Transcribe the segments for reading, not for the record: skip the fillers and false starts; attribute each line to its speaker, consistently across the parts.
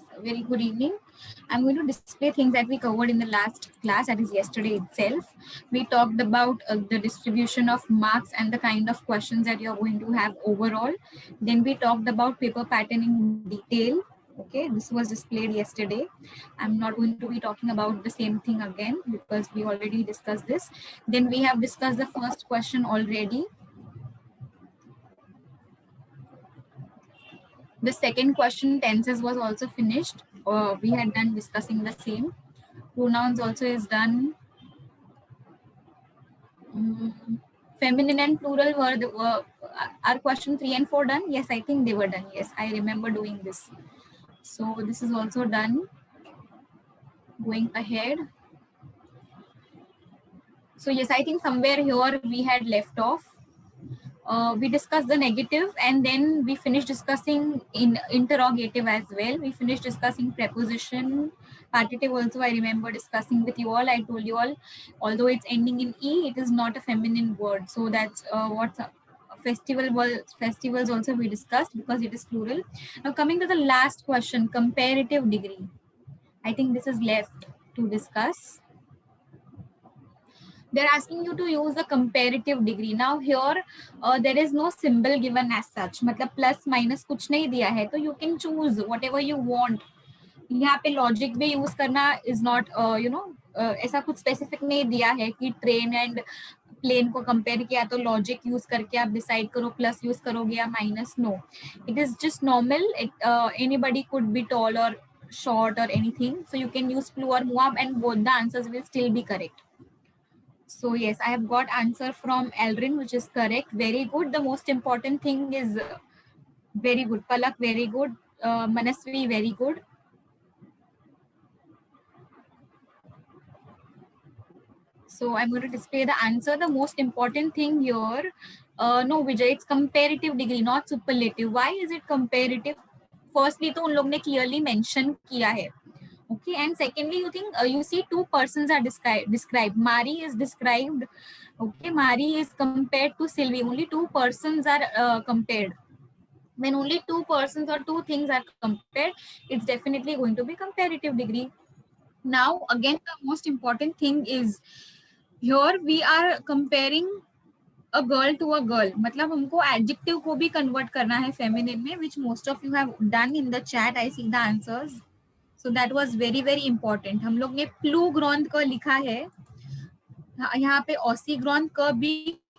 Speaker 1: Yes, very good evening. I'm going to display things that we covered in the last class, that is yesterday itself. We talked about the distribution of marks and the kind of questions that you're going to have overall. Then we talked about paper pattern in detail. Okay, this was displayed yesterday. I'm not going to be talking about the same thing again because we already discussed this. Then we have discussed the first question already. The second question, tenses, was also finished. We had done discussing the same. Pronouns also is done. Feminine and plural are question 3 and 4 done? Yes, I think they were done. Yes, I remember doing this. So this is also done. Going ahead. So yes, I think somewhere here we had left off. We discussed the negative and then we finished discussing in interrogative as well. We finished discussing preposition, partitive also I remember discussing with you all. I told you all, although it's ending in E, it is not a feminine word. So that's what festivals also we discussed because it is plural. Now coming to the last question, comparative degree. I think this is left to discuss. They're asking you to use the comparative degree. Now here there is no symbol given as such, मतलब plus minus कुछ नहीं दिया है, तो you can choose whatever you want. यहाँ पे logic भी use करना इज नॉट ऐसा कुछ स्पेसिफिक नहीं दिया है कि ट्रेन एंड प्लेन को कंपेयर किया तो लॉजिक यूज करके आप डिसाइड करो प्लस यूज करोगे या minus. No, it is just normal. Anybody could be tall और short or anything, so you can use flew or move and both the answers will still be correct. So yes, I have got answer from Elrin, which is correct. Very good. The most important thing is very good. Palak, very good. Manasvi, very good. So I'm going to display the answer. The most important thing here, no Vijay, it's comparative degree, not superlative. Why is it comparative? Firstly, तो उन लोग ने clearly mention किया है. Okay, and secondly, you think you see two persons are described. Mari is described. Okay, Mari is compared to Sylvie. Only two persons are compared. When only two persons or two things are compared, it's definitely going to be comparative degree. Now, again, the most important thing is here we are comparing a girl to a girl. मतलब हमको adjective को भी convert करना है feminine में, which most of you have done in the chat. I see the answers. So that was very very important. हम लोग ने प्लूग्रॉन का लिखा है, यहाँ पे ऑसीग्रॉन का भी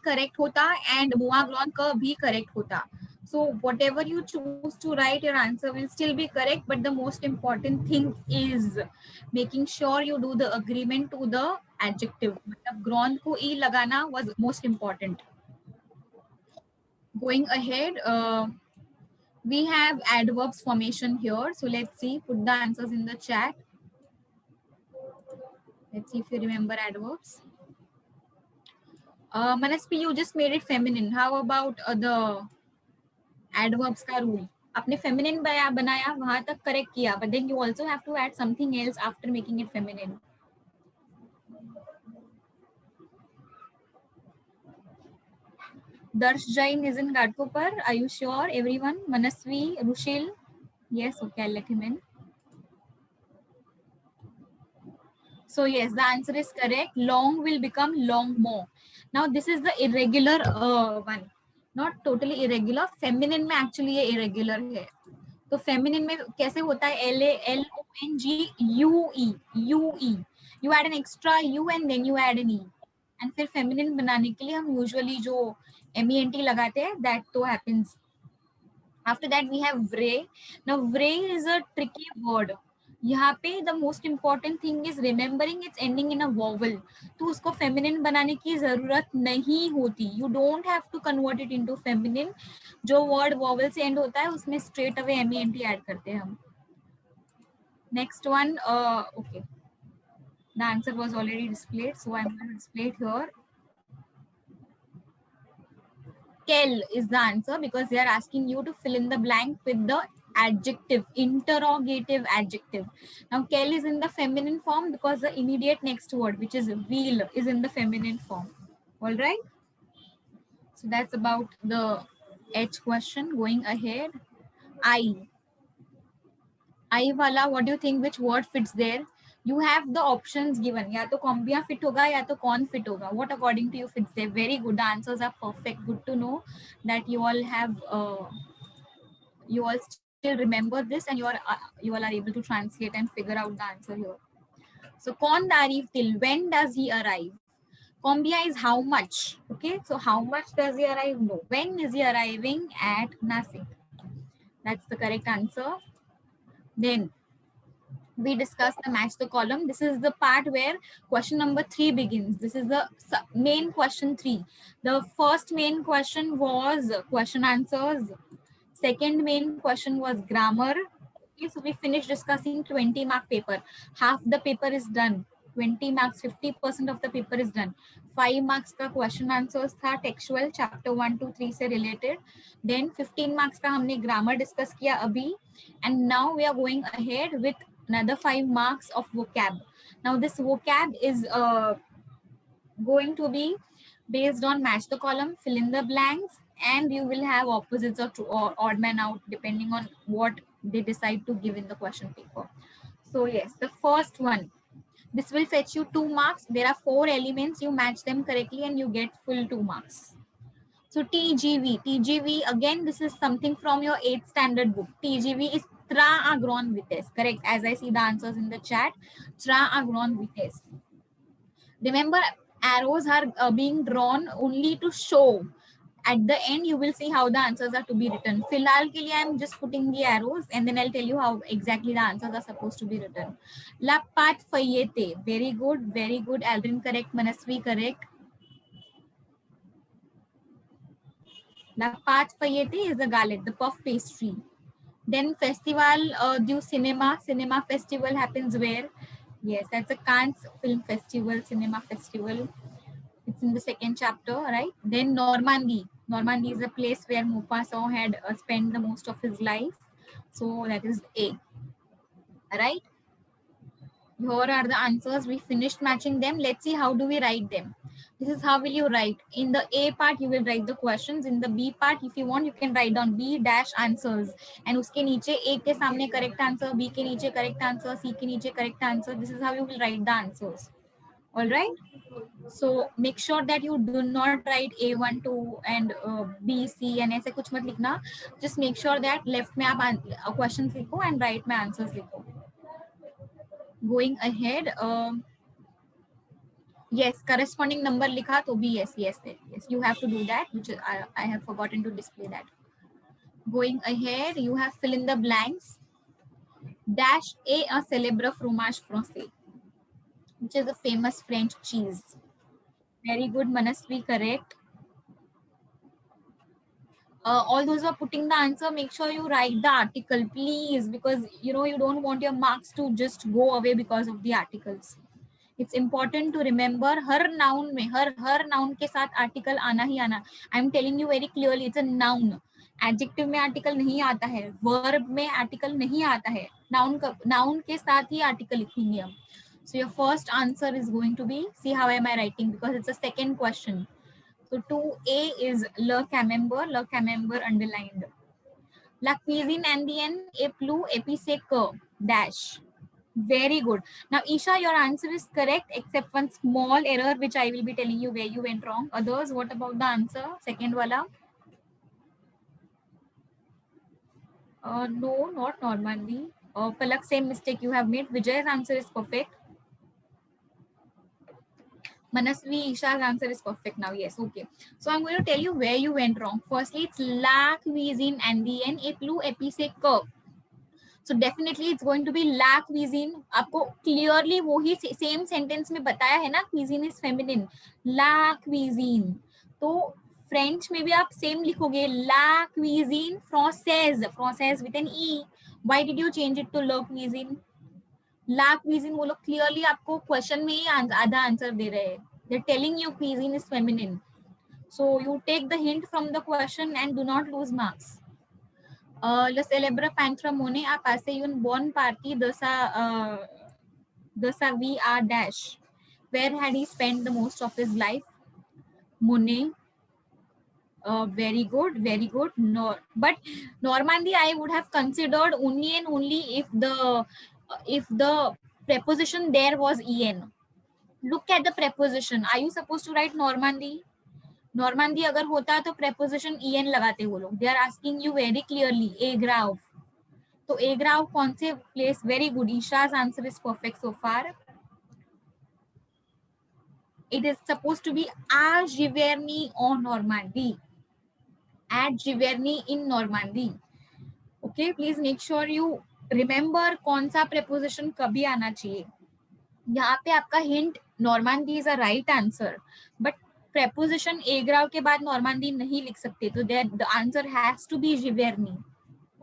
Speaker 1: करेक्ट होता एंड मुआग्रॉन का भी करेक्ट होता. So whatever you choose to write, your answer will still be correct, but the most important thing is making sure you do the agreement to the adjective. मतलब ग्रॉन को ई लगाना was most important. Going ahead, we have adverbs formation here. So let's see, put the answers in the chat. Let's see if you remember adverbs. Manaspi, you just made it feminine. How about the adverbs का rule? आपने feminine बनाया वहां तक correct किया, but then you also have to add something else after making it feminine. Darsh Jain is in Ghatkopar. Are you sure, everyone? Manasvi, Rushil? Yes, okay, I'll let him in. So yes, the answer is correct. Long will become long more. Now this is the irregular one. Not totally irregular. Feminine में actually ये irregular है. तो feminine में कैसे होता है? LALONGUE. UE. You add an extra U and then you add an E. And फिर feminine बनाने के लिए हम usually जो MENT लगाते हैं, that तो happens. After that we have vray. Now vray is a tricky word. यहाँ पे the most important thing is remembering it's ending in a vowel. तो उसको feminine बनाने की जरूरत नहीं होती. You don't have to convert it into feminine. जो word vowel से end होता है उसमें straight away MENT add करते हैं हम. Next one, okay. The answer was already displayed, so I'm going to display it here. Kel is the answer because they are asking you to fill in the blank with the adjective, interrogative adjective. Now kel is in the feminine form because the immediate next word, which is wheel, is in the feminine form. All right, so that's about the H question. Going ahead, I. I वाला, what do you think, which word fits there? You have the options given. या तो कॉम्बिया fit होगा या तो कौन fit होगा. What according to you fits there? Very good. The answers are perfect. Good to know that you all have you all still remember this and you all are able to translate and figure out the answer here. So कौन तारीफ till, when does he arrive? Combia is how much. Okay, so how much does he arrive? No. When is he arriving at Nasik? That's the correct answer. Then we discuss the match the column. This is the part where question number 3 begins. This is the main question 3. The first main question was question answers. Second main question was grammar. Okay, so we finished discussing 20 mark paper. Half the paper is done. 20 marks, 50% of the paper is done. 5 marks का question answers था textual chapter 1 to 3 से related. Then 15 marks का हमने grammar discuss किया अभी. And now we are going ahead with another 5 marks of vocab. Now this vocab is going to be based on match the column, fill in the blanks, and you will have opposites or odd man out depending on what they decide to give in the question paper. So yes, the first one, this will fetch you 2 marks. There are 4 elements, you match them correctly and you get full 2 marks. So TGV again, this is something from your 8th standard book. TGV is tra agron vites, correct? As I see the answers in the chat, tra agron vites. Remember, arrows are being drawn only to show. At the end, you will see how the answers are to be written. Filhal ke liye, I'm just putting the arrows and then I'll tell you how exactly the answers are supposed to be written. Lapat fayete. Very good, very good. Aldrin correct. Manasvi correct. Lapat fayete is the galette, the puff pastry. Then festival du cinema. Cinema festival happens where? Yes, that's a Cannes Film Festival, Cinema Festival. It's in the second chapter, right? Then Normandy. Normandy is a place where Maupassant had spent the most of his life. So that is A. Right? Here are the answers. We finished matching them. Let's see how do we write them. This is how will you write. In the A part, you will write the questions. In the B part, if you want, you can write down B dash answers. And uske niche A ke samne correct answer, B ke niche correct answer, C ke niche correct answer. This is how you will write the answers. All right? So make sure that you do not write A1, 2 and B, C and ऐसे कुछ मत लिखना. Just make sure that left में आप questions लिखो and right में answers लिखो. Going ahead, yes, corresponding number लिखा तो भी yes. You have to do that, which I have forgotten to display that. Going ahead, you have fill in the blanks. Dash a célèbre fromage français, which is a famous French cheese. Very good, Manasvi, correct. All those who are putting the answer, make sure you write the article, please, because you don't want your marks to just go away because of the articles. It's important to remember her noun में हर noun के साथ article आना ही आना. I'm telling you very clearly, it's a noun. Adjective में article नहीं आता है, verb में article नहीं आता है, noun के साथ ही article लिखेंगे हम. So your first answer is going to be, see how am I writing, because it's a second question. So 2A is le camembert underlined. La cuisine indienne est plus épicée que dash. Very good. Now, Isha, your answer is correct, except one small error, which I will be telling you where you went wrong. Others, what about the answer? Second wala? No, not Normandy. Palak, same mistake you have made. Vijay's answer is perfect. Manasvi, Isha's answer is perfect now. Yes, okay. So I'm going to tell you where you went wrong. Firstly, it's la cuisine indienne est plus épicée que. So definitely it's going to be la cuisine. आपको clearly वही same sentence में बताया है ना, cuisine is feminine. La cuisine. तो French में भी आप same लिखोगे, la cuisine française with an E. Why did you change it to la cuisine? La cuisine वो लोग clearly आपको question में ही आधा answer दे रहे हैं. They're telling you cuisine is feminine. So you take the hint from the question and do not lose marks. Le célèbre peintre Monet a passé une bonne partie de sa vie à dash. Where had he spent the most of his life? Monet. Very good, very good. No, but Normandy I would have considered only and only if the preposition there was en. Look at the preposition. Are you supposed to write Normandy? Normandy अगर होता तो preposition en लगाते वो लोग. They are asking you very clearly. Agrav. तो Agrav कौन से place? Very good. Isha's answer is perfect so far. It is supposed to be à Giverny en Normandie. At Giverny in Normandy. Okay, please make sure you remember कौन सा preposition कभी आना चाहिए. यहाँ पे आपका hint Normandy is a right answer, but preposition Agrav के बाद Normandy नहीं लिख सकते, तो the answer has to be Giverny.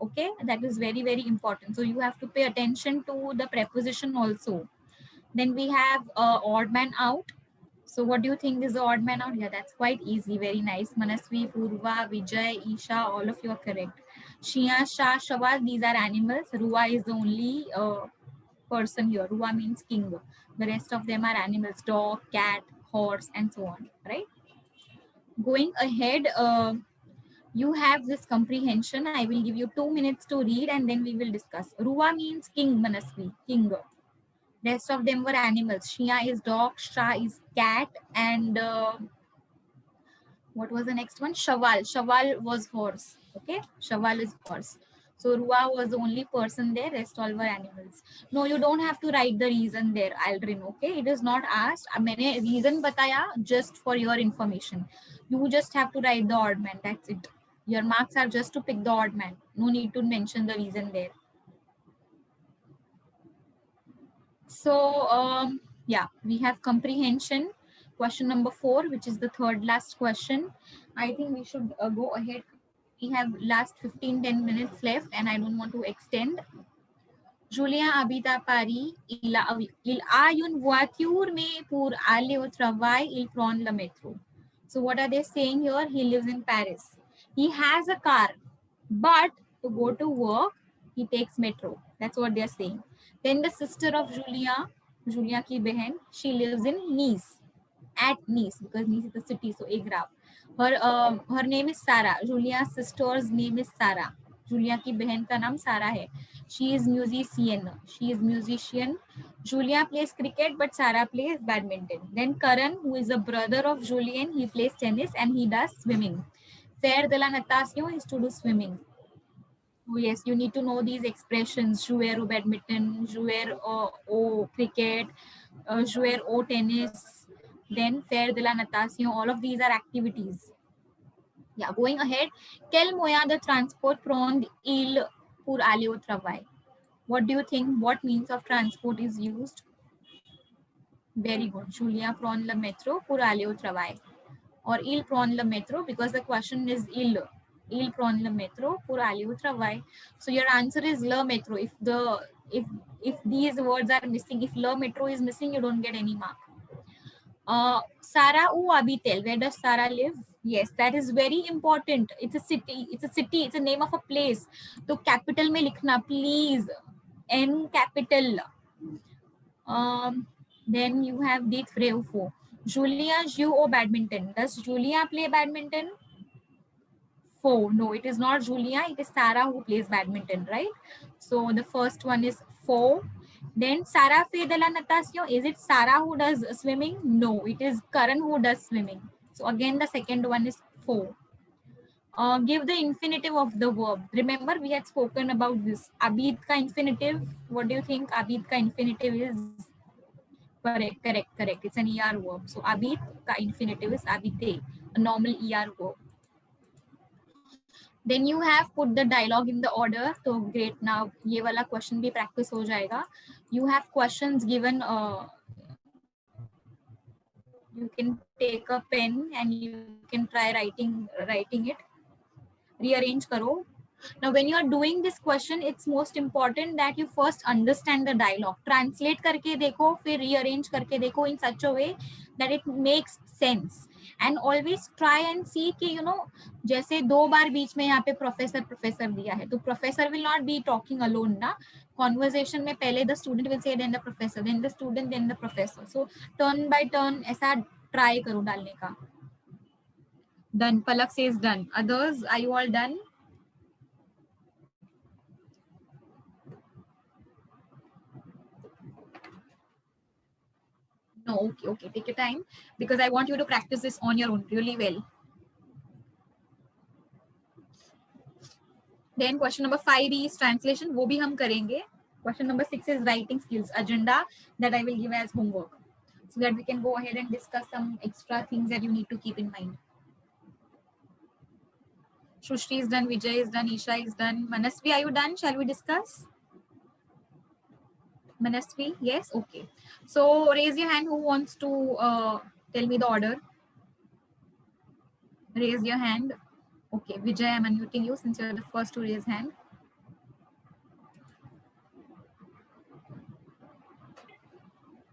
Speaker 1: Okay, that is very very important. So you have to pay attention to the preposition also. Then we have odd man out. So what do you think is the odd man out? Yeah, that's quite easy. Very nice. Manasvi, Purva, Vijay, Isha, all of you are correct. Shia, Shah, Shawaz, these are animals. Rua is the only person here. Rua means king. The rest of them are animals. Dog, cat, horse, and so on. Right? Going ahead, you have this comprehension. I will give you 2 minutes to read and then we will discuss. Rua means king, Manasvi, king. Rest of them were animals. Shia is dog, Shah is cat, and what was the next one? Shawal. Shawal was horse. Okay, Shawal is horse. So Rua was the only person there. Rest all were animals. No, you don't have to write the reason there, Aldrin. Okay, it is not asked. मैंने reason बताया just for your information. You just have to write the odd man. That's it. Your marks are just to pick the odd man. No need to mention the reason there. So yeah, we have comprehension. Question number 4, which is the third last question. I think we should go ahead. We have last 15-10 minutes left and I don't want to extend. Julia abita pari il ayun voiture me pour aller au travail il prend le métro. So what are they saying here? He lives in Paris. He has a car, but to go to work, he takes metro. That's what they're saying. Then the sister of Julia ki behan, she lives in Nice, at Nice, because Nice is the city, so Agrav. Her name is Sarah. Julia's sister's name is Sarah. Julia की बहन का नाम सारा है. She is musician. She is musician. Julia plays cricket, but Sarah plays badminton. Then Karan, who is a brother of Julian, he plays tennis and he does swimming. Faire de la natation is to do swimming. Oh yes, you need to know these expressions. Jouer au badminton, jouer au cricket, jouer au tennis. Then faire de la natation. All of these are activities. Yeah, going ahead. Quel moyen de transport prend-il pour aller au travail? What do you think? What means of transport is used? Very good. Julia prend le métro pour aller au travail. Or il prend le métro because the question is il. Il prend le métro pour aller au travail. So your answer is le métro. If these words are missing, if le métro is missing, you don't get any mark. Sarah où habite-t-elle? Where does Sarah live? Yes, that is very important. It's a city. It's a city. It's a name of a place. So capital में लिखना, please. N capital. Then you have Dit Freufo. Julia joue au badminton. Does Julia play badminton? Fo. No, it is not Julia. It is Sarah who plays badminton, right? So the first one is Fo. Then Sarah fait de la natation. Is it Sarah who does swimming? No, it is Karan who does swimming. So again, the second one is Fo. Give the infinitive of the verb. Remember, we had spoken about this. Abid ka infinitive. What do you think Abid ka infinitive is? Correct. It's an ER verb. So abid ka infinitive is abide, a normal ER verb. Then you have put the dialogue in the order. So great. Now ये वाला question भी practice हो जाएगा. You have questions given. You can take a pen and you can try writing it. Rearrange करो. Now, when you are doing this question, it's most important that you first understand the dialogue. Translate करके देखो, फिर rearrange करके देखो in such a way that it makes sense. And always try and see कि जैसे 2 बार बीच में यहाँ पे professor दिया है, तो professor will not be talking alone ना. Conversation में पहले the student will say then the professor, then the student, then the professor. So turn by turn ऐसा try करो डालने का. Done. Palak says done. Others, are you all done? No, okay, okay. Take your time because I want you to practice this on your own really well. Then question number 5 is translation. वो भी हम करेंगे. Question number 6 is writing skills. Agenda that I will give as homework, so that we can go ahead and discuss some extra things that you need to keep in mind. Shushri is done. Vijay is done. Isha is done. Manasvi, are you done? Shall we discuss? Manasvi, yes? Okay. So raise your hand who wants to tell me the order. Raise your hand. Okay, Vijay, I'm unmuting you since you're the first to raise hand.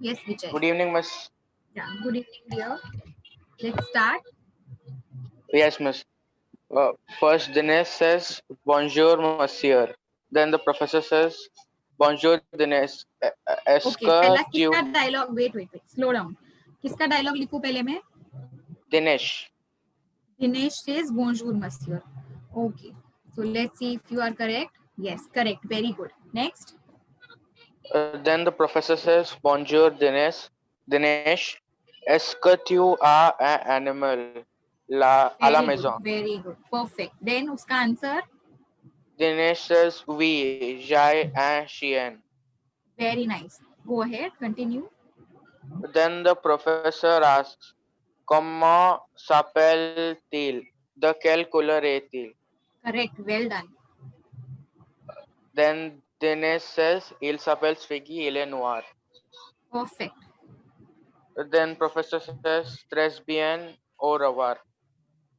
Speaker 1: Yes, Vijay.
Speaker 2: Good evening, Miss.
Speaker 1: Yeah, good evening, dear. Let's start.
Speaker 2: Yes, Miss. First, Dinesh says, Bonjour, Monsieur. Then the professor says, Bonjour, Dinesh. Est-ce
Speaker 1: Okay,
Speaker 2: que
Speaker 1: पहला
Speaker 2: tu...
Speaker 1: किसका dialogue? Wait. Slow down. किसका dialogue लिखूं पहले मैं?
Speaker 2: Dinesh.
Speaker 1: Dinesh says bonjour, monsieur. Okay. So let's see if you are correct. Yes, correct. Very good. Next.
Speaker 2: Then the professor says, Bonjour, Dinesh. Dinesh, est-ce que tu as un animal à la
Speaker 1: Very good.
Speaker 2: maison?
Speaker 1: Very good. Perfect. Then उसका answer.
Speaker 2: Dinesh says, Oui, j'ai un chien.
Speaker 1: Very nice. Go ahead. Continue.
Speaker 2: Then the professor asks, Comment s'appelle-t-il? De quelle couleur est-il?
Speaker 1: Correct. Well done.
Speaker 2: Then Dinesh says, Il s'appelle Swiggy, il est noir.
Speaker 1: Perfect.
Speaker 2: Then professor says, Très bien, au revoir.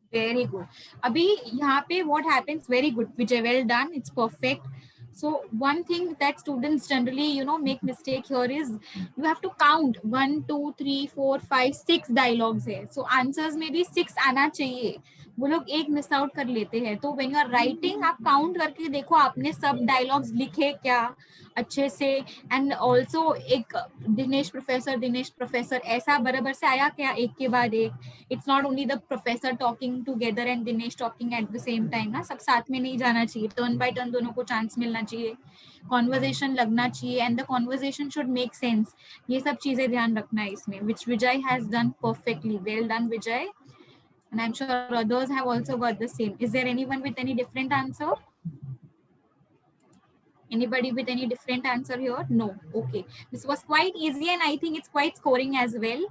Speaker 1: Very good. अभी यहाँ पे what happens? Very good. Vijay, well done. It's perfect. So one thing that students generally, make mistake here is you have to count 1, 2, 3, 4, 5, 6 dialogues है. So answers में भी 6 आना चाहिए. वो लोग एक मिस आउट कर लेते हैं. तो when you are writing, आप काउंट करके देखो आपने सब डायलॉग्स लिखे क्या अच्छे से. एंड ऑल्सो एक दिनेश प्रोफेसर ऐसा बराबर से आया क्या एक के बाद एक. It's not only the professor talking together and Dinesh talking at the same time ना. सब साथ में नहीं जाना चाहिए. टर्न बाय टर्न दोनों को चांस मिलना चाहिए. कॉन्वर्जेशन लगना चाहिए and the conversation should make sense. ये सब चीजें ध्यान रखना है इसमें, which Vijay has done perfectly. Well done Vijay. And I'm sure others have also got the same. Is there anyone with any different answer? Anybody with any different answer here? No. Okay. This was quite easy and I think it's quite scoring as well.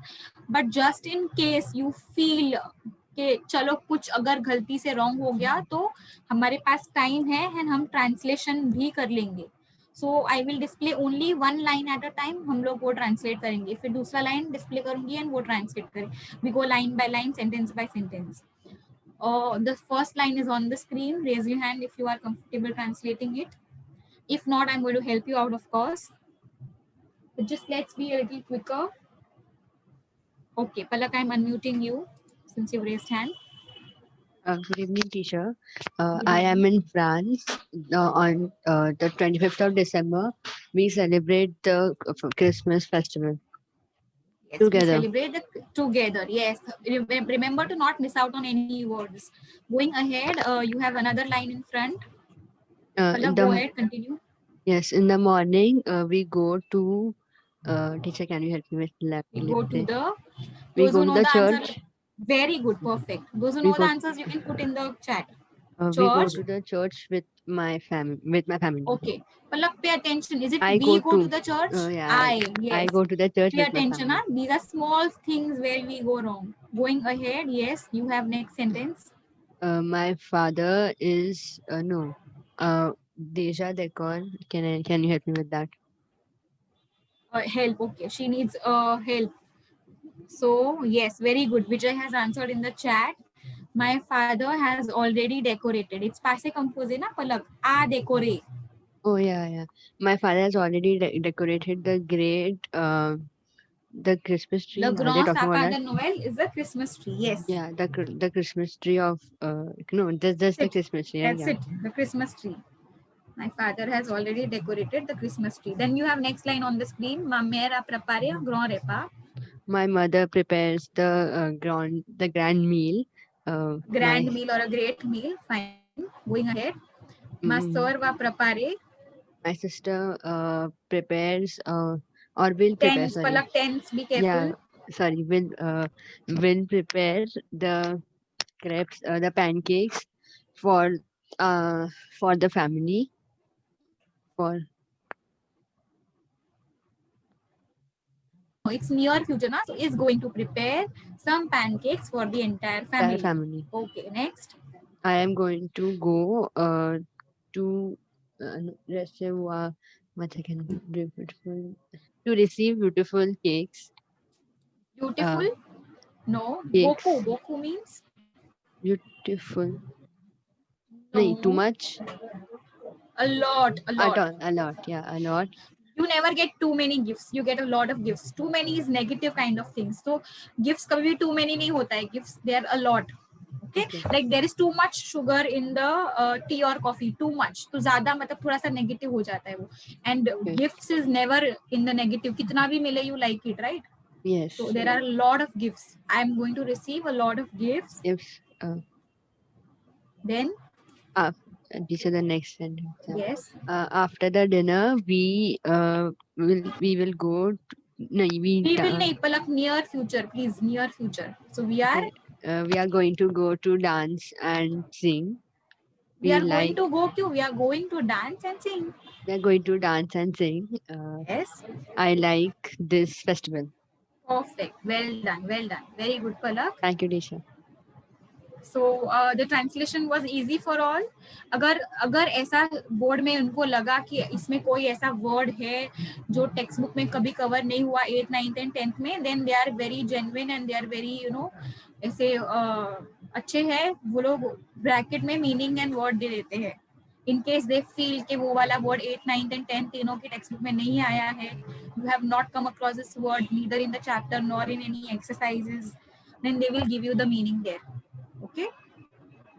Speaker 1: But just in case you feel कि चलो कुछ अगर गलती से wrong हो गया तो हमारे पास टाइम है एंड हम ट्रांसलेशन भी कर लेंगे. So I will display only one line at a time. हम लोग वो ट्रांसलेट करेंगे, फिर दूसरा लाइन डिस्प्ले करूंगी एंड वो ट्रांसलेट करें. We go line by line, sentence by sentence. The first line is on the screen. Raise your hand if you are comfortable translating it. If not, I'm going to help you out, of course. But just let's be a little quicker. Okay, Palak, I'm unmuting you since you raised hand.
Speaker 3: Good evening, teacher. I am in France. On the 25th of December, we celebrate the Christmas festival.
Speaker 1: Yes,
Speaker 3: Together.
Speaker 1: we celebrate together. Yes, remember to not miss out on any words. Going ahead, you have another line in front. Palak, go ahead, continue.
Speaker 3: Yes, in the morning, we go to. Teacher, can you help me with
Speaker 1: We go to the.
Speaker 3: We
Speaker 1: Those
Speaker 3: go
Speaker 1: who
Speaker 3: to
Speaker 1: know
Speaker 3: the
Speaker 1: the
Speaker 3: church.
Speaker 1: answer. Very good, perfect. Those who
Speaker 3: We
Speaker 1: know the
Speaker 3: go-
Speaker 1: answers, you can put in the chat.
Speaker 3: We go to the church with my family.
Speaker 1: Okay. Palak, pay attention. Is it
Speaker 3: I
Speaker 1: we
Speaker 3: go
Speaker 1: go to
Speaker 3: to-
Speaker 1: the church?
Speaker 3: Yeah,
Speaker 1: Yes.
Speaker 3: I go to the church
Speaker 1: Pay
Speaker 3: with my
Speaker 1: attention.
Speaker 3: family.
Speaker 1: These are small things where we go wrong. Going ahead, yes, you have next sentence.
Speaker 3: My father is no. Deja Decor. Can you help me with that?
Speaker 1: Help. Okay, she needs help. So yes, very good. Vijay has answered in the chat. My father has already decorated. It's passe compose na Palak. Decorate.
Speaker 3: Oh yeah. My father has already decorated the Christmas tree.
Speaker 1: Le
Speaker 3: Are they
Speaker 1: Grand
Speaker 3: talking about
Speaker 1: Sapin
Speaker 3: that?
Speaker 1: de Noël is a Christmas tree. Yes.
Speaker 3: Yeah, the Christmas tree of no, just the Christmas tree.
Speaker 1: That's
Speaker 3: Yeah.
Speaker 1: it. The Christmas tree. My father has already decorated the Christmas tree. Then you have next line on the screen. Ma mère a préparé un grand repas.
Speaker 3: My mother prepares the grand meal.
Speaker 1: Grand
Speaker 3: My
Speaker 1: meal or a great meal. Fine. Going ahead. Ma
Speaker 3: mm,
Speaker 1: serva prepare.
Speaker 3: my sister prepares or will prepare.
Speaker 1: Tense.
Speaker 3: Sorry,
Speaker 1: Palak tense. Be
Speaker 3: yeah,
Speaker 1: careful.
Speaker 3: sorry. Will prepare the crepes, the pancakes for uh for the family for
Speaker 1: No, it's near future now. So is going to prepare some pancakes for the entire
Speaker 3: entire
Speaker 1: family.
Speaker 3: family.
Speaker 1: Okay. Next.
Speaker 3: I am going to go to recevoir. One second. Beautiful. To receive beautiful uh,
Speaker 1: Beautiful. No. Boku.
Speaker 3: cakes.
Speaker 1: Boku means
Speaker 3: Beautiful. No, too
Speaker 1: no.
Speaker 3: much.
Speaker 1: A lot. A lot.
Speaker 3: A lot. Yeah, a lot.
Speaker 1: You never get too many gifts. You get a lot of gifts. Too many is negative kind of things. So gifts कभी भी too many नहीं होता है. Gifts they are a lot. Okay,
Speaker 3: Okay.
Speaker 1: like there is too much sugar in the tea or coffee. Too much. तो ज़्यादा मतलब थोड़ा सा negative हो जाता है वो. And
Speaker 3: Okay.
Speaker 1: gifts is never in the negative. कितना भी मिले you like it, right? So
Speaker 3: Yes.
Speaker 1: there are a lot of gifts. I am going to receive a lot of gifts.
Speaker 3: If
Speaker 1: Then
Speaker 3: uh, this is the next sentence.
Speaker 1: yes,
Speaker 3: After the dinner, we will go. No,
Speaker 1: we will नहीं पलक near future, please near future. So we are
Speaker 3: okay, we are going to go to dance and sing.
Speaker 1: we are going
Speaker 3: Like
Speaker 1: to go क्यों? We are going to dance and sing.
Speaker 3: we are going to dance and sing.
Speaker 1: Yes,
Speaker 3: I like this festival.
Speaker 1: perfect. Well done, well done. Very good, Palak.
Speaker 3: Thank you, Disha.
Speaker 1: So the translation was easy for all. अगर अगर ऐसा board में उनको लगा कि इसमें कोई ऐसा वर्ड है जो टेक्स्ट बुक में कभी कवर नहीं हुआ 8th 9th and 10th में, then they are very genuine and they are very ऐसे अच्छे हैं वो लोग ब्रैकेट में मीनिंग एंड वर्ड दे देते हैं. In case they feel कि वो वाला word 8th 9th and 10th तीनों की टेक्स्ट बुक में नहीं आया है, you have not come across this word neither in the chapter nor in any exercises, then they will give you the meaning there. Okay,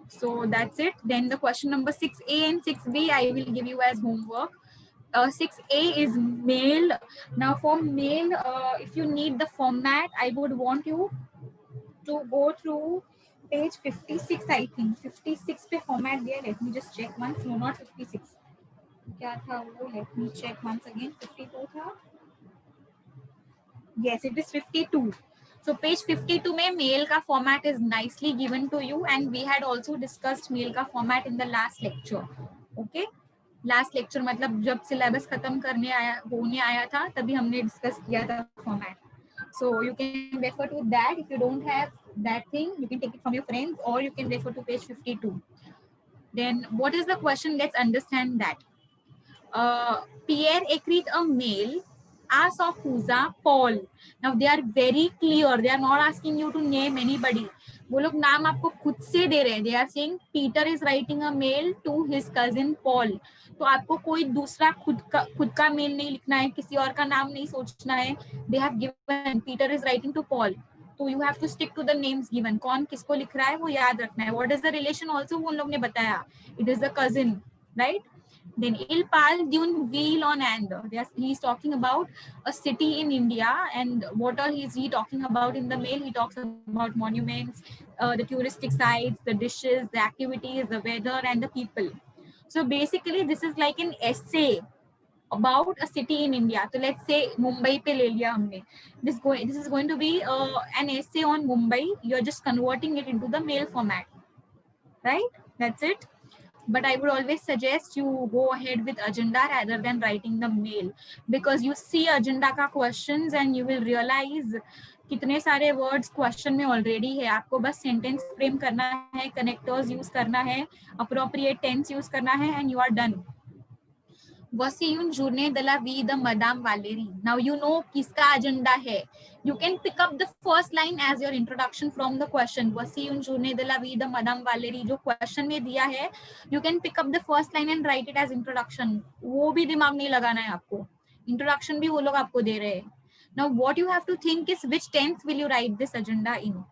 Speaker 1: so that's it. Then the question number 6A and 6B I will give you as homework. 6A is mail. Now for mail, if you need the format, I would want you to go through page 56. I think 56 पे format दिया. Let me just check once. No, not 56. क्या था वो? Let me check once again. 52 था. Yes, it is 52. So page 52 में mail का format is nicely given to you and we had also discussed mail का format in the last lecture. Okay? Last lecture मतलब जब syllabus खत्म होने आया था तभी हमने discuss किया था format. So you can refer to that. If you don't have that thing, you can take it from your friends or you can refer to page 52. Then what is the question? Let's understand that. Pierre écrit a mail à son cousin Paul. Now they are very clear. They are not asking you to name anybody. वो लोग नाम आपको खुद से दे रहे हैं. They are saying Peter is writing a mail to his cousin Paul. तो आपको कोई दूसरा खुद का मेल नहीं लिखना है, किसी और का नाम नहीं सोचना है. They have given Peter is writing to Paul. तो you have to stick to the names given. कौन किसको लिख रहा है वो याद रखना है. What is the relation also वो उन लोग ने बताया. It is the cousin, right? Then il parle d'une ville en Inde. He's talking about a city in India, and what all is he talking about in the mail? He talks about monuments, the touristic sites, the dishes, the activities, the weather, and the people. So basically, this is like an essay about a city in India. So let's say Mumbai पे ले लिया हमने. This is going to be an essay on Mumbai. You're just converting it into the mail format, right? That's it. But I would always suggest you go ahead with agenda rather than writing the mail, because you see agenda का questions and you will realize कितने सारे words question में already है. आपको बस sentence frame करना है, connectors use करना है, appropriate tense use करना है, and you are done. Voici une journée de la vie de Madame Valérie. Now you know किसका agenda है. You can pick up the first line as your introduction from the question. Voici une journée de la vie de Madame Valérie जो question में दिया है, you can pick up the first line and write it as introduction. वो भी दिमाग नहीं लगाना है आपको. Introduction भी वो लोग आपको दे रहे हैं. Now what you have to think is which tense will you write this agenda in.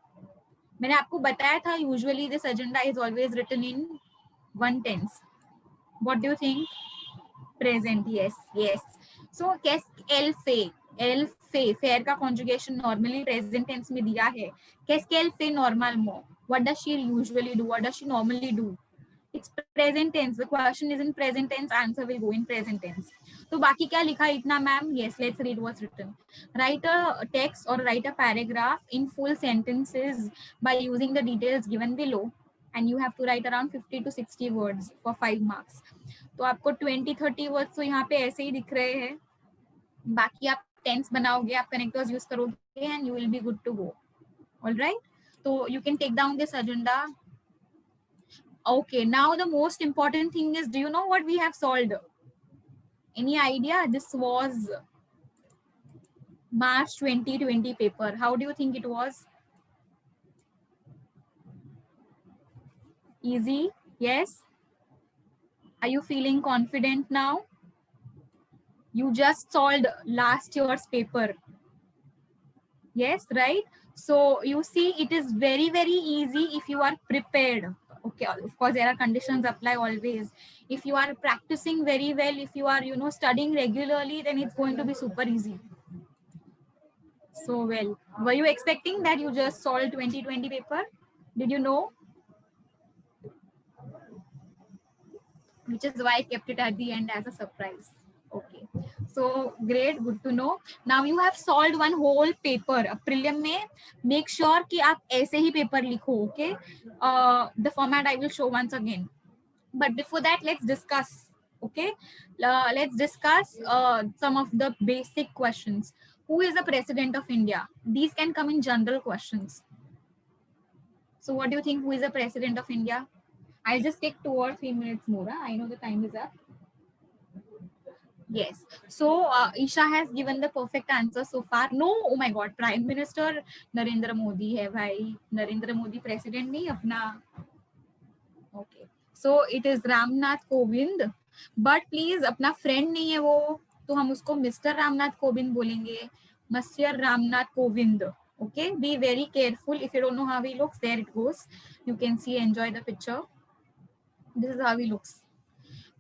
Speaker 1: मैंने आपको बताया था usually this agenda is always written in one tense. What do you think? Present, yes. So qu'est-ce qu'elle fait fair का conjugation normally present tense में दिया है. Qu'est-ce qu'elle fait normalement. What does she usually do? What does she normally do? It's present tense. The question is in present tense. Answer will go in present tense. तो बाकी क्या लिखा है इतना ma'am? Yes, let's read what's written. Write a text or write a paragraph in full sentences by using the details given below, and you have to write around 50 to 60 words for 5 marks. तो आपको 20-30 words तो यहाँ पे ऐसे ही दिख रहे हैं. बाकी आप tense बनाओगे, आप connectors use करोगे, and you will be good to go. All right. So you can take down this agenda. Okay, now the most important thing is, do you know what we have solved? Any idea? This was March 2020 paper. How do you think it was? Easy? Yes? Are you feeling confident now? You just solved last year's paper. Yes, right? So you see, it is very, very easy if you are prepared. Okay, of course, there are conditions apply always. If you are practicing very well, if you are, studying regularly, then it's going to be super easy. So well, were you expecting that you just solved 2020 paper? Did you know? Which is why I kept it at the end as a surprise. Okay, so great, good to know. Now you have solved one whole paper. Prelim में make sure कि आप ऐसे ही paper लिखो. Okay, the format I will show once again. But before that, let's discuss. Okay, let's discuss some of the basic questions. Who is the president of India? These can come in general questions. So what do you think? Who is the president of India? I'll just take 2 or 3 minutes more. I know the time is up. Yes. So Isha has given the perfect answer so far. No, oh my God, Prime Minister Narendra Modi hai bhai. Narendra Modi president nahi apna. Okay. So it is Ramnath Kovind. But please, अपना friend नहीं है वो, तो हम उसको Mr. Ramnath Kovind बोलेंगे. Monsieur Ramnath Kovind. Okay. Be very careful. If you don't know how he looks, there it goes. You can see, enjoy the picture. This is how he looks.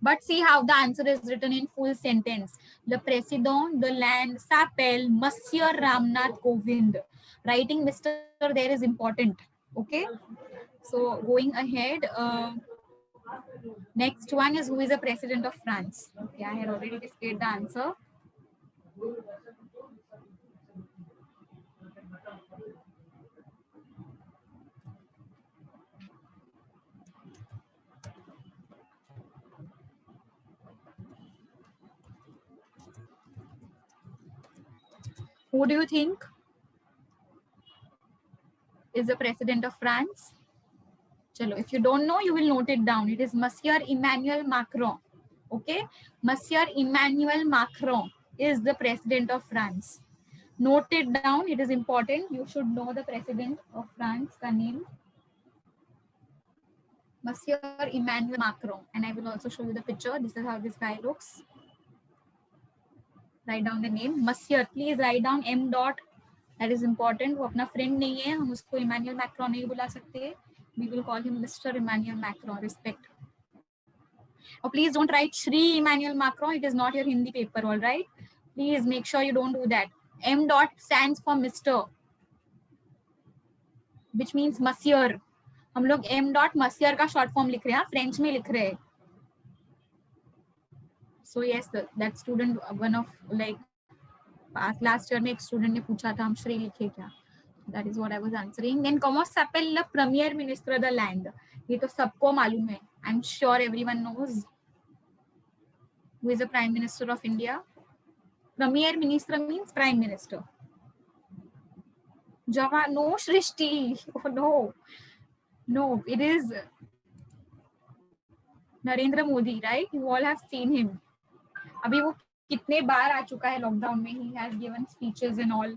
Speaker 1: But see how the answer is written in full sentence. Le Président de land s'appelle Monsieur Ramnath Kovind. Writing Mr. there is important. Okay. So going ahead, next one is who is the president of France. Okay, I had already displayed the answer. Who do you think is the president of France? Chalo, if you don't know, you will note it down. It is Monsieur Emmanuel Macron. Okay, Monsieur Emmanuel Macron is the president of France. Note it down. It is important. You should know the president of France, the name. Monsieur Emmanuel Macron. And I will also show you the picture. This is how this guy looks. Write down the name. Monsieur, please write down M dot. That is important. वो अपना friend नहीं है. हम उसको Emmanuel Macron नहीं बुला सकते. We will call him Mr. Emmanuel Macron. Respect. Oh, please don't write Shri Emmanuel Macron. It is not your Hindi paper, all right? Please make sure you don't do that. M dot stands for Mr. which means Monsieur. हम लोग M dot Monsieur का short form लिख रहे हैं, French में लिख रहे हैं. So yes, that student, one of like last year में एक student ने पूछा था हम श्री लिखे क्या? That is what I was answering. Then comment s'appelle le premier ministre de land. ये तो सबको मालूम है. I'm sure everyone knows who is the prime minister of India. Premier minister means prime minister. Java, no Shrishti. Oh no. No, it is Narendra Modi, right? You all have seen him. अभी वो कितने बार आ चुका है lockdown में. He has given speeches and all.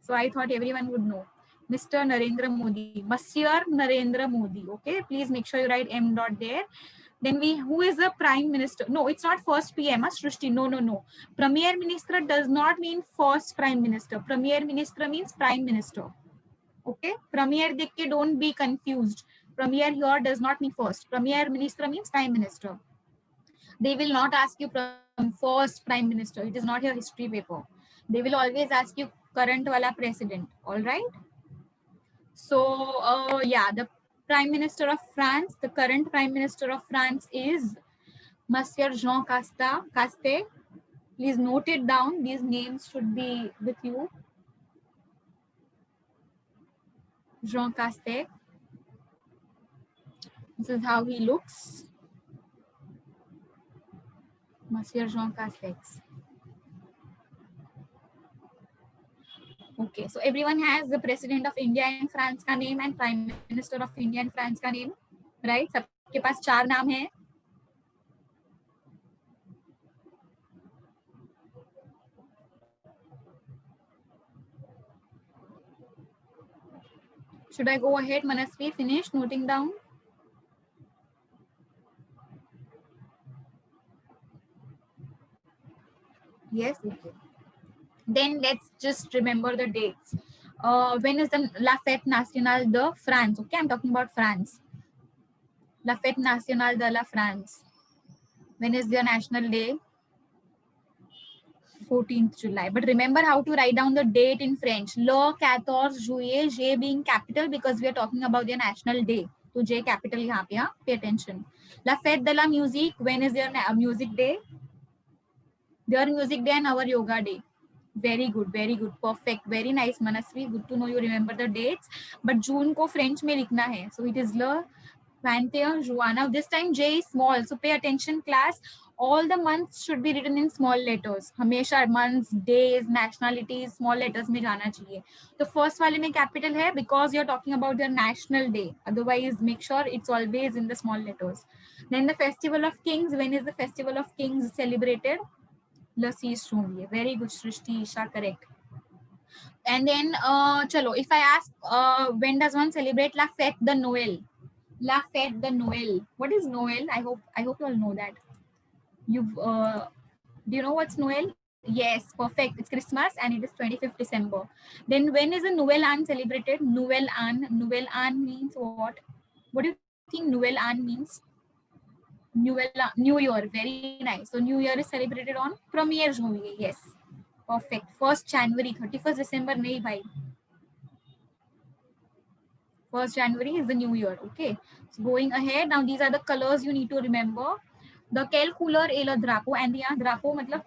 Speaker 1: So I thought everyone would know. Mr. Narendra Modi, Monsieur Narendra Modi. Okay, please make sure you write M dot there. Then who is the prime minister? No, it's not first PM, Shrishti. No. Premier minister does not mean first prime minister. Premier minister means prime minister. Okay, premier dekh ke don't be confused. Premier here does not mean first. Premier minister means prime minister. They will not ask you from first prime minister. It is not your history paper. They will always ask you current wala president. All right. So yeah, the Prime Minister of France. The current Prime Minister of France is Monsieur Jean Castex. Please note it down. These names should be with you. Jean Castex. This is how he looks. Monsieur Jean Castex. Okay, so everyone has the President of India and France का name and Prime Minister of India and France का name, right? सबके पास 4 नाम हैं. Should I go ahead, Manasvi? Finish noting down. Yes, okay. Then let's just remember the dates. When is the La Fête Nationale de France? Okay, I'm talking about France. La Fête Nationale de la France. When is their national day? 14th July. But remember how to write down the date in French. Le 14 juillet, J being capital because we are talking about their national day. So J capital यहाँ पे, pay attention. La Fête de la Musique. When is their music day? Their music day and our yoga day. Very good, perfect, very nice, Manasvi. Good to know you remember the dates. But June को French में लिखना है. So it is Le 21 juin. Now this time J is small. So pay attention, class. All the months should be written in small letters. हमेशा months, days, nationalities, small letters में जाना चाहिए. तो first वाले में capital है because you're talking about their national day. Otherwise, make sure it's always in the small letters. Then the Festival of Kings. When is the Festival of Kings celebrated? Le 6 janvier. Very good, Shrishti, Isha, correct. And then, chalo, if I ask, when does one celebrate La Fête de Noël? La Fête de Noël. What is Noël? I hope you all know that. Do you know what's Noël? Yes, perfect. It's Christmas and it is 25th December. Then when is the Noël An celebrated? Noël An. Noël An means what? What do you think Noël An means? New Year. Very nice. So New Year is celebrated on 1er Janvier. Yes. Perfect. 1st January. 31st December. Nahi bhai. 1st January is the New Year. Okay. So going ahead. Now these are the colors you need to remember. The quel couleur est le drapeau? India. Drapeau matlab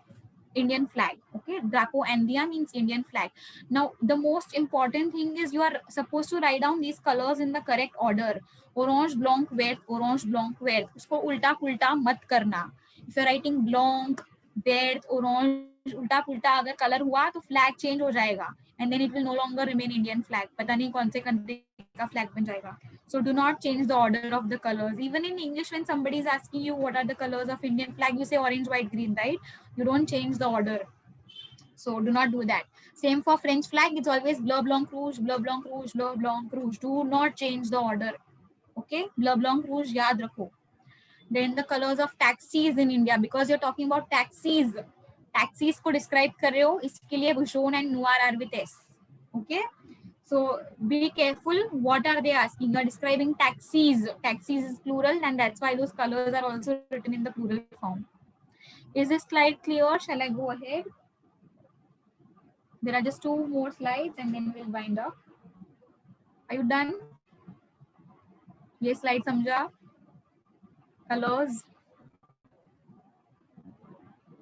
Speaker 1: Indian flag. Okay. Drapeau India means Indian flag. Now the most important thing is you are supposed to write down these colors in the correct order. Orange, blanc, vert, orange, blanc, vert. उसको उल्टा पुल्टा मत करना. If you're writing blanc, vert, orange, उल्टा पुल्टा अगर color हुआ तो flag change हो जाएगा. And then it will no longer remain Indian flag. पता नहीं कौन से country का flag बन जाएगा. So do not change the order of the colors. Even in English, when somebody is asking you what are the colors of Indian flag, you say orange, white, green, right? You don't change the order. So do not do that. Same for French flag. It's always bleu, blanc, rouge, bleu, blanc, rouge, bleu, blanc, rouge. Do not change the order. Okay, bleu, blanc, rouge, yaad rakho. Then the colors of taxis in India, because you're talking about taxis. Taxis को describe कर रहे हो, इसके लिए jaune and noir are with S. Okay, so be careful. What are they asking? You're describing taxis. Taxis is plural, and that's why those colors are also written in the plural form. Is this slide clear? Shall I go ahead? There are just 2 more slides, and then we'll wind up. Are you done? ये slide समझा? Colors.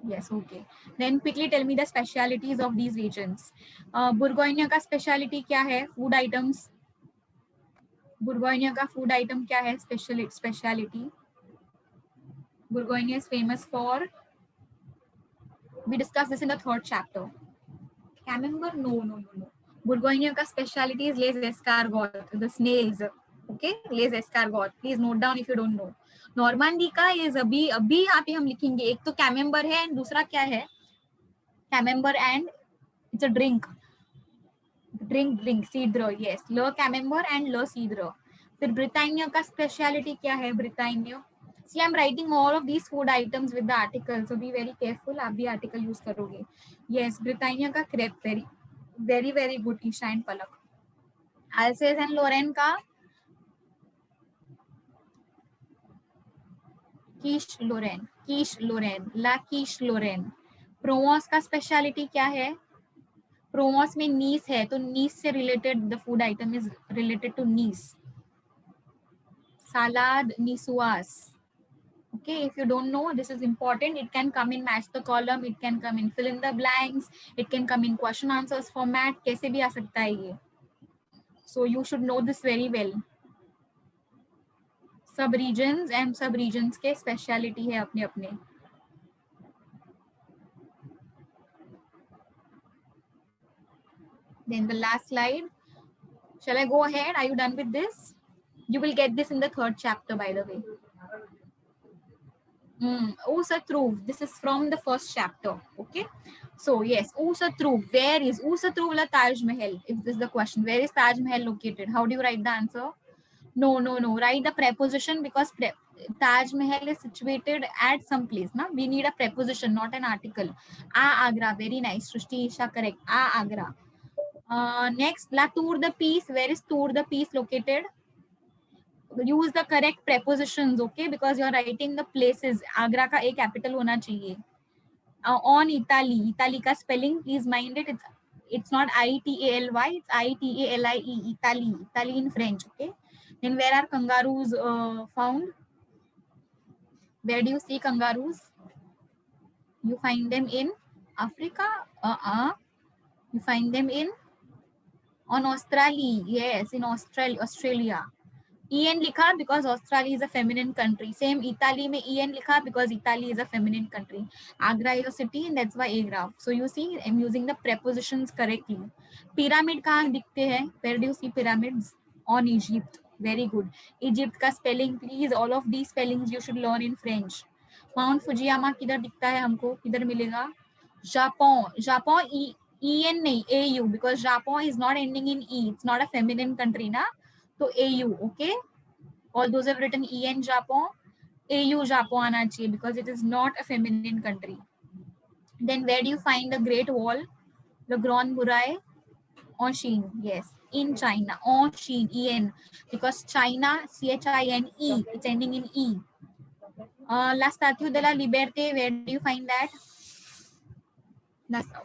Speaker 1: Yes, okay. Then quickly tell me the specialities of these regions. Bourgogne का speciality क्या है? Food items. Bourgogne का food item क्या है? Speciality. Bourgogne is famous for. We discussed this in the 3rd chapter. Camembert? No. Bourgogne का speciality is les escargots, the snails. Okay, les escargots. Please note down if you don't know. Normandy का ये अभी यहाँ पे हम लिखेंगे. एक तो कैमेम्बर है, दूसरा क्या है? Camembert and it's a drink cidre. Yes, ल कैमेम्बर एंड ल सीद्र. फिर ब्रिटानिया का स्पेशलिटी क्या है? Britannia. See, I'm writing all of these food items with the article, so be very careful. आप भी article use करोगे. Yes, ब्रिटानिया का crepe, very good, Isha and Palak. Alsace and Lorraine का कीश लोरेन, ला कीश लोरेन. प्रोवंस का स्पेशलिटी क्या है? प्रोवंस में नीस है, तो नीस से related the food item is related to Nice. Salad Nisuas. Okay, if you don't know, this is important. It can come in match the column, it can come in fill in the blanks, it can come in question answers format, कैसे भी आ सकता है ये. So you should know this very well. सब regions and सब regions के speciality है अपने अपने. Then the last slide. Shall I go ahead? Are you done with this? You will get this in the third chapter, by the way. Usatruv. This is from the first chapter. Okay. So yes, Usatruv. Where is Usatruv la Taj Mahal? If this is the question, where is Taj Mahal located? How do you write the answer? No. Write the preposition because Taj Mahal is situated at some place. Na? We need a preposition, not an article. Agra. Very nice. Srushti Isha, correct. Agra. Next, La Tour de Peace. Where is Tour de Peace located? Use the correct prepositions, okay? Because you're writing the places. Agra का एक capital होना चाहिए. On Italy. Italy का spelling, please mind it. It's not I-T-A-L-Y. It's I-T-A-L-I-E. Italy. Italy in French, okay? Then where are kangaroos found? Where do you see kangaroos? You find them in Africa? You find them on Australia. Yes, in Australia. En likha because Australia is a feminine country. Same Italy mein En likha because Italy is a feminine country. Agra is a city and that's why Agra. So you see, I'm using the prepositions correctly. Pyramid kahan dikhte hai? Where do you see pyramids? On Egypt. Very good. Egypt ka spelling, please. All of these spellings you should learn in French. Mount Fujiyama किधर दिखता है हमको? किधर मिलेगा? Japan. Japan En नहीं AU because Japan is not ending in E. It's not a feminine country na. So AU, okay? All those have written EN Japan, AU Japan आना चाहिए because it is not a feminine country. Then where do you find the Great Wall? The Grand Muraille? En Chine, yes. In China, en Chine, EN. Because China, CHINE, it's ending in E. La Statue de la Liberté, where do you find that?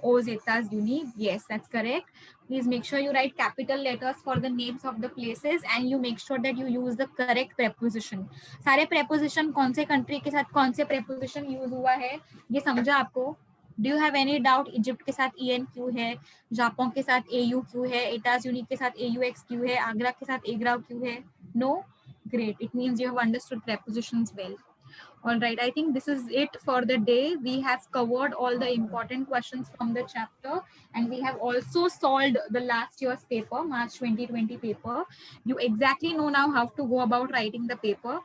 Speaker 1: Os Etats Unis. Yes, that's correct. Please make sure you write capital letters for the names of the places and you make sure that you use the correct preposition. सारे preposition कौन से country के साथ कौन से preposition use हुआ है ये समझा आपको? Do you have any doubt? Egypt के साथ EN क्यों है? जापान के साथ AU क्यों है? एटाज यूनिक के साथ AUX क्यों है? आगरा के साथ एग्रा क्यों है? No? Great. It means you have understood prepositions well. All right, I think this is it for the day. We have covered all the important questions from the chapter and we have also solved the last year's paper, March 2020 paper. You exactly know now how to go about writing the paper,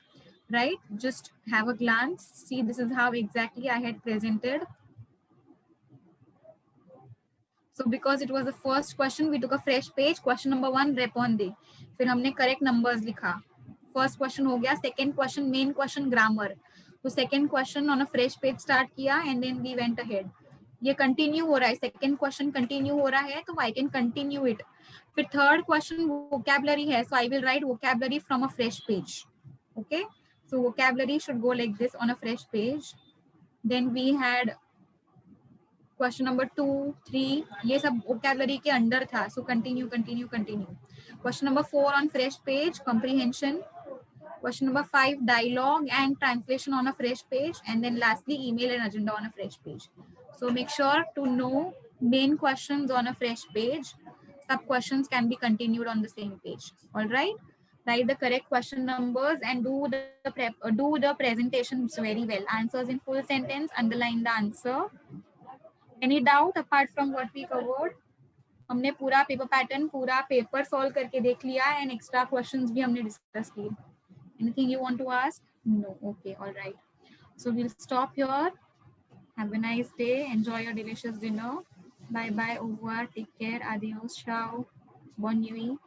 Speaker 1: right? Just have a glance. See, this is how exactly I had presented. So because it was the first question, we took a fresh page. Question number 1, responde. फिर हमने correct numbers लिखा. First question हो गया. Second question, main question, grammar. तो second question on a fresh page start किया and then we went ahead. ये continue हो रहा है. Second question continue हो रहा है तो I can continue it. फिर third question vocabulary है. So I will write vocabulary from a fresh page. Okay. So vocabulary should go like this on a fresh page. Then we had question number 2, 3, ये सब vocabulary के अंदर था. So continue. Question number 4 on fresh page, comprehension. Question number 5, dialogue and translation on a fresh page. And then lastly, email and agenda on a fresh page. So make sure to know main questions on a fresh page. Sub questions can be continued on the same page. All right. Write the correct question numbers and do the presentations very well. Answers in full sentence, underline the answer. Any doubt apart from what we covered? हमने पूरा paper pattern पूरा paper solve करके देख लिया and extra questions भी हमने discuss किए. Anything you want to ask? No. Okay. All right. So we'll stop here. Have a nice day. Enjoy your delicious dinner. Bye bye. Au revoir. Take care. Adios. Ciao. Bonne nuit.